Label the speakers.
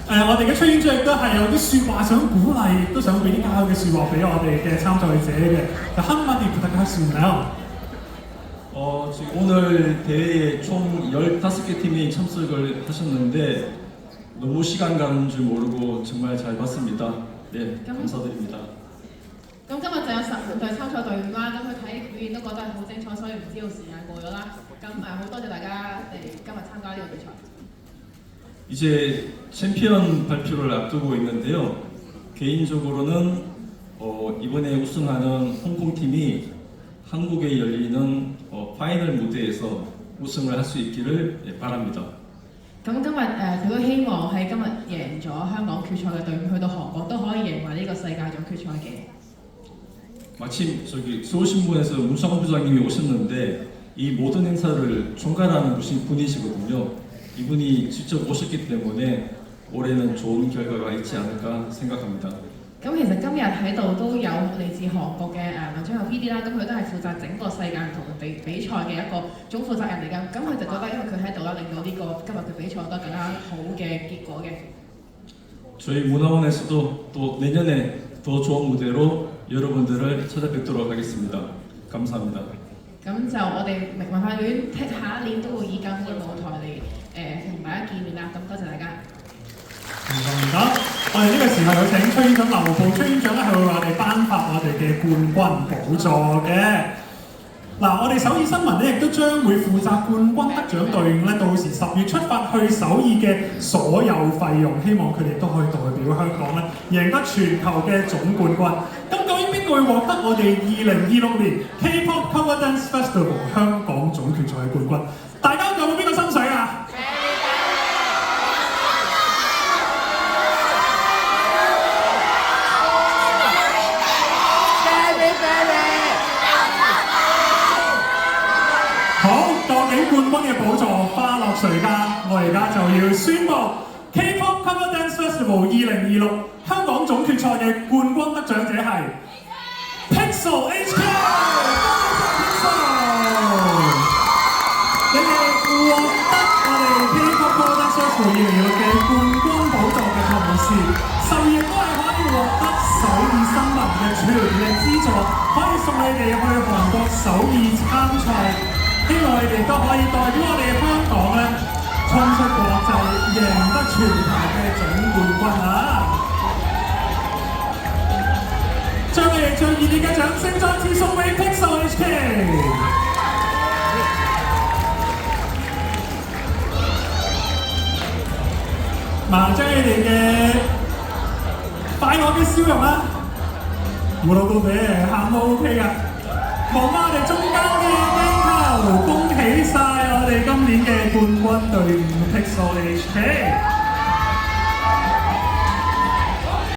Speaker 1: 我哋嘅崔院長亦都係有啲説話想鼓勵，亦都想俾啲加油嘅説話俾我哋嘅參賽者嘅。한마디 부탁할 수 있나요?
Speaker 2: 지금 오늘 대회에 총 15개 팀이 참석을 하셨는데 너무 시간 가는 줄 모르고 정말 잘 봤습니다. 네, 감사드립니다.
Speaker 3: 咁今日就有15隊參賽隊伍啦，咁佢睇表現都覺得好精彩，所以唔知道時間過咗啦。咁好多謝大家嚟今日參加呢個比賽。
Speaker 2: 이제 챔피언 발표를 앞두고 있는데요. 개인적으로는 이번에 우승하는 홍콩 팀이 한국에 열리는 파이널 무대에서 우승을 할 수 있기를 바랍니다.
Speaker 3: 咁今日佢都希望喺今日贏咗香港決賽嘅隊伍，去到韓國都可以贏埋呢個世界總決賽嘅。
Speaker 2: 마침 저기 서울신문에서 문창호 부장님이 오셨는데 이 모든 행사를 총괄하는 분이시거든요. 이분이 직접 오셨기 때문에 올해는 좋은 결과가 있지 않을까 생각합니다.
Speaker 3: 咁其實今日喺度都有嚟自韓國嘅文昌佑 PD 啦，咁佢都係負責整個世界唔同比賽嘅一個總負責人嚟㗎。咁佢就覺得因為佢喺度啦，令到呢個今日嘅比賽得更加好嘅結果嘅。
Speaker 2: 저희 문화원에서도 또 내년에 더 좋은 무대로 여러분들을 찾아뵙도록 하겠습니다. 감사합니다.
Speaker 3: 咁就我哋文化院下一年都會以更好嘅舞台嚟同大家見面啦。咁多謝大家。
Speaker 1: 감사합니다. 我哋呢個時候有請崔院長留步，崔院長咧係會為我哋頒發我哋嘅冠軍寶座嘅。嗱，我哋首爾新聞咧亦都將會負責冠軍得獎隊伍咧，到時10月出發去首爾嘅所有費用，希望佢哋都可以代表香港咧贏得全球嘅總冠軍。咁究竟邊個會獲得我哋2026年 K-pop Cover Dance Festival 香港總決賽嘅冠軍？大家有冇邊個心水啊？ 好，究竟冠軍嘅寶座花落誰家？我而家就要宣布 K-pop Cover Dance Festival 2026香港總決賽嘅冠軍得獎者係 Pixel HK， 你哋獲得我哋 K-pop Cover Dance Festival 2026嘅冠軍寶座嘅同時，10月都係可以獲得首爾新聞嘅全力資助，可以送你哋去韓國首爾參賽。 希望你哋都可以代表我哋香港咧衝出國際，贏得全球嘅總冠軍啊！將你哋最熱烈嘅掌聲再次送俾 Pixel HK。嗱，將你哋嘅快樂嘅笑容啦，胡老到俾喊都 OK 噶，望翻我哋中間嘅。 恭喜晒我哋今年嘅冠軍隊伍 Pixel HK。